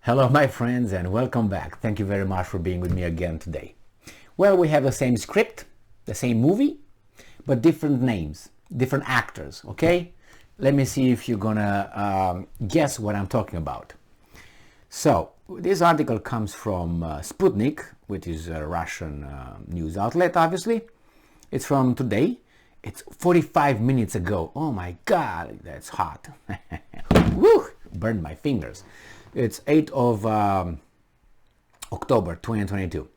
Hello my friends and welcome back. Thank you very much for being with me again today. Well, we have the same script, the same movie, but different names, different actors, okay? Let me see if you're gonna guess what I'm talking about. So, this article comes from Sputnik, which is a Russian news outlet, obviously. It's from today. It's 45 minutes ago. Oh my God, that's hot. Woo! Burned my fingers. It's 8th of October 2022.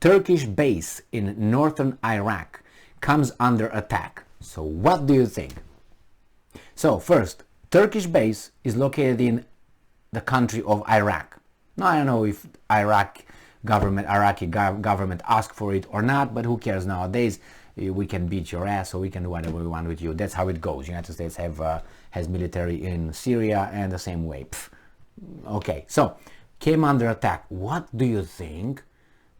Turkish base in northern Iraq comes under attack. So what do you think? So first, Turkish base is located in the country of Iraq. Now I don't know if Iraqi government asked for it or not, but who cares nowadays? We can beat your ass, so we can do whatever we want with you. That's how it goes. United States has military in Syria and the same way. Okay, so came under attack. What do you think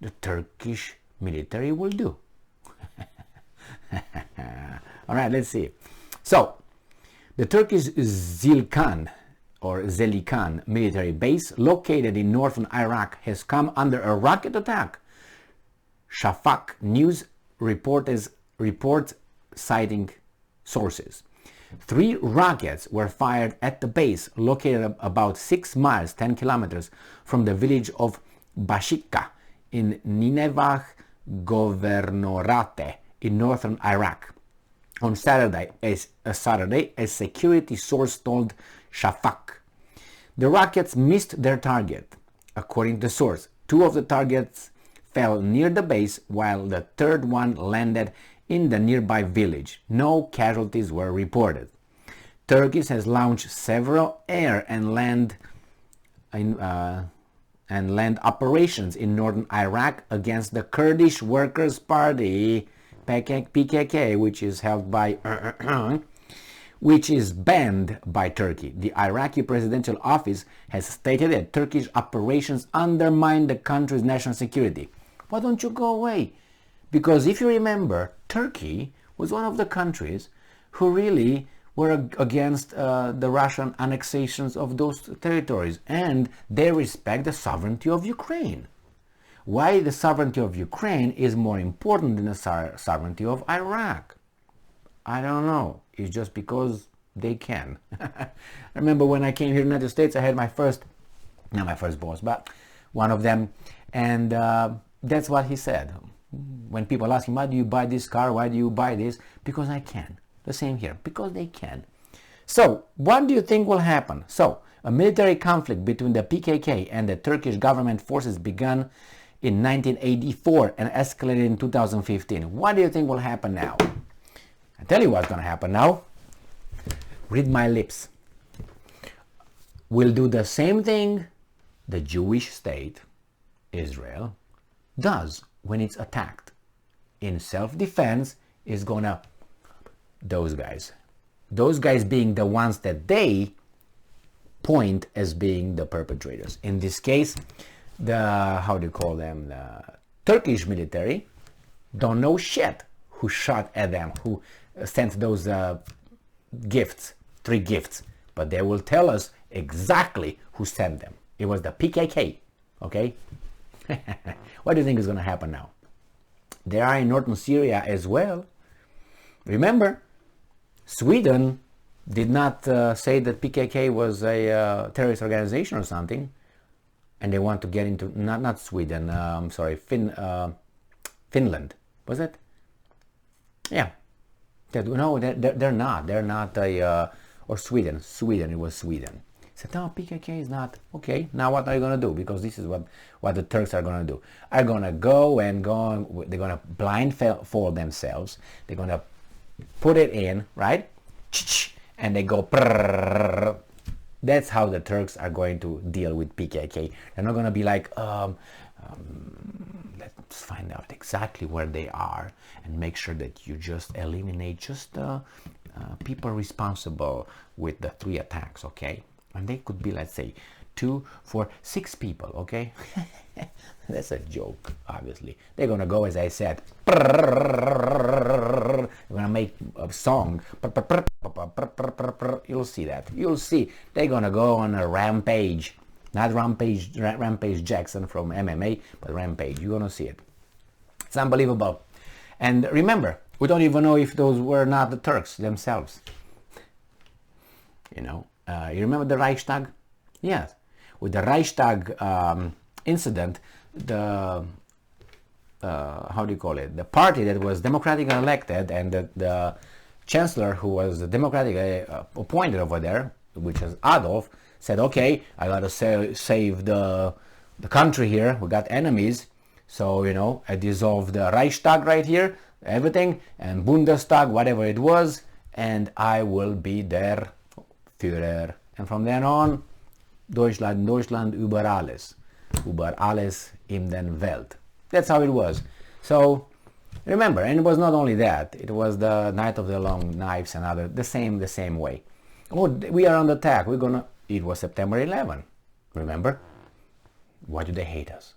the Turkish military will do? All right, let's see. So the Turkish Zilkan or Zelikan military base located in northern Iraq has come under a rocket attack. Shafak News reports citing sources. 3 rockets were fired at the base located about 6 miles, 10 kilometers from the village of Bashika in Nineveh Governorate in northern Iraq. On Saturday, a security source told Shafak. The rockets missed their target. According to the source, 2 of the targets fell near the base while the third one landed in the nearby village. No casualties were reported. Turkey has launched several air and land operations in northern Iraq against the Kurdish Workers' Party (PKK), which is held by which is banned by Turkey. The Iraqi presidential office has stated that Turkish operations undermine the country's national security. Why don't you go away? Because if you remember, Turkey was one of the countries who really were against the Russian annexations of those territories, and they respect the sovereignty of Ukraine. Why the sovereignty of Ukraine is more important than the sovereignty of Iraq? I don't know. It's just because they can. I remember when I came here to the United States, I had not my first boss, but one of them, and that's what he said. When people ask him, why do you buy this car? Why do you buy this? Because I can. The same here. Because they can. So, what do you think will happen? So, a military conflict between the PKK and the Turkish government forces began in 1984 and escalated in 2015. What do you think will happen now? I tell you what's going to happen now. Read my lips. We'll do the same thing the Jewish state, Israel, does when it's attacked. In self-defense, is gonna those guys being the ones that they point as being the perpetrators. In this case, the Turkish military don't know shit who shot at them, who sent those gifts, 3 gifts, but they will tell us exactly who sent them. It was the PKK, okay? What do you think is going to happen now? They are in northern Syria as well. Remember, Sweden did not say that PKK was a terrorist organization or something, and they want to get into not Sweden. Finland, was it? Yeah. No, they're not. They're not or Sweden. It was Sweden. Said, no, PKK is not. Okay, now what are you going to do? Because this is what the Turks are going to do. Are going to go, they're going to blindfold themselves. They're going to put it in, right? And they go, prrrr. That's how the Turks are going to deal with PKK. They're not going to be like, let's find out exactly where they are and make sure that you just eliminate just the people responsible with the 3 attacks, okay? And they could be, let's say, 2 for 6 people, okay? That's a joke, obviously. They're gonna go, as I said, they're gonna make a song. You'll see that. You'll see. They're gonna go on a rampage. Not Rampage Jackson from MMA, but Rampage. You're gonna see it. It's unbelievable. And remember, we don't even know if those were not the Turks themselves. You know, you remember the Reichstag? Yes. With the Reichstag incident, the how do you call it? The party that was democratically elected and the chancellor who was democratically appointed over there, which is Adolf, said, okay, I gotta save the country here. We got enemies. So, you know, I dissolved the Reichstag right here, everything, and Bundestag, whatever it was, and I will be their Führer. And from then on, Deutschland über alles. Über alles in den Welt. That's how it was. So, remember, and it was not only that, it was the Night of the Long Knives and other, the same way. Oh, we are on the attack, it was September 11, remember? Why do they hate us?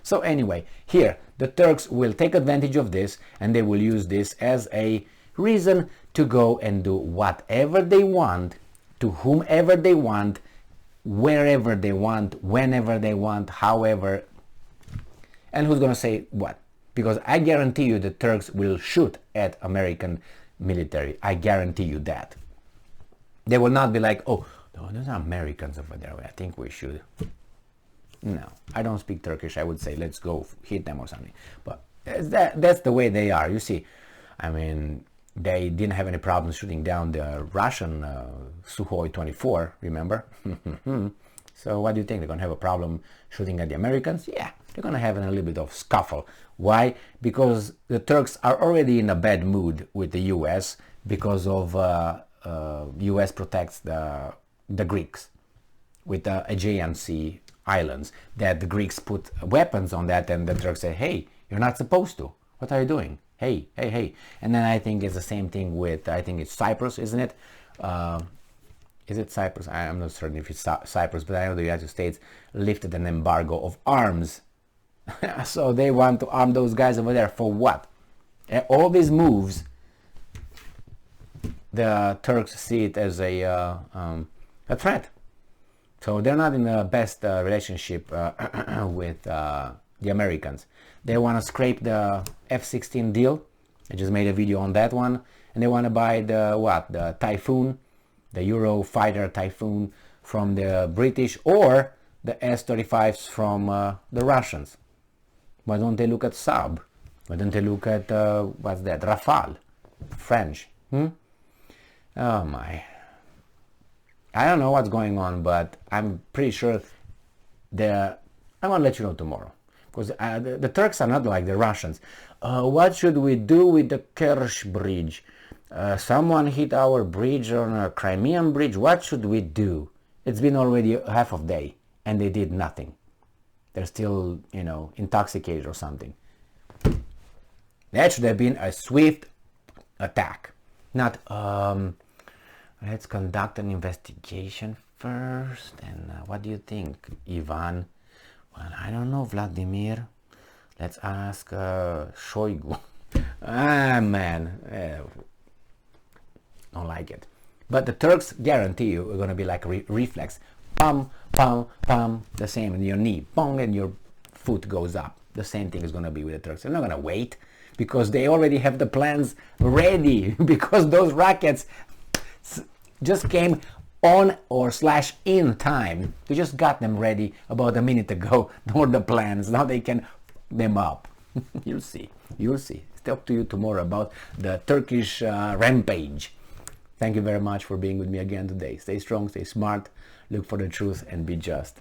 So anyway, here, the Turks will take advantage of this and they will use this as a reason to go and do whatever they want, to whomever they want, wherever they want, whenever they want, however. And who's going to say what? Because I guarantee you the Turks will shoot at American military. I guarantee you that. They will not be like, oh, no, there's Americans over there. I think we should. No, I don't speak Turkish. I would say, let's go hit them or something. But that's the way they are. You see, I mean, they didn't have any problems shooting down the Russian Sukhoi 24, remember? So what do you think? They're going to have a problem shooting at the Americans? Yeah, they're going to have a little bit of scuffle. Why? Because the Turks are already in a bad mood with the US because of US protects the Greeks with the Aegean Sea islands, that the Greeks put weapons on that, and the Turks say, hey, you're not supposed to. What are you doing? Hey. And then I think it's the same thing with, I think it's Cyprus, isn't it? Is it Cyprus? I'm not certain if it's Cyprus, but I know the United States lifted an embargo of arms. So they want to arm those guys over there for what? All these moves, the Turks see it as a threat. So they're not in the best relationship with the Americans. They want to scrape the F-16 deal. I just made a video on that one. And they want to buy the Typhoon, the Eurofighter Typhoon from the British, or the S-35s from the Russians. Why don't they look at Saab? Why don't they look at, what's that, Rafale, French? Oh my. I don't know what's going on, but I'm pretty sure I'm going to let you know tomorrow. Because the Turks are not like the Russians. What should we do with the Kerch bridge? Someone hit our bridge on a Crimean bridge. What should we do? It's been already half of day, and they did nothing. They're still, you know, intoxicated or something. That should have been a swift attack. Not, let's conduct an investigation first. And what do you think, Ivan? Well, I don't know, Vladimir. Let's ask Shoigu. Man. Don't like it. But the Turks guarantee you are going to be like reflex. Pum, pum, pum. The same in your knee. Pong, and your foot goes up. The same thing is going to be with the Turks. They're not going to wait because they already have the plans ready because those rockets just came on or / in time. We just got them ready about a minute ago. Or the plans. Now they can them up. You'll see. You'll see. Talk to you tomorrow about the Turkish rampage. Thank you very much for being with me again today. Stay strong, stay smart, look for the truth, and be just.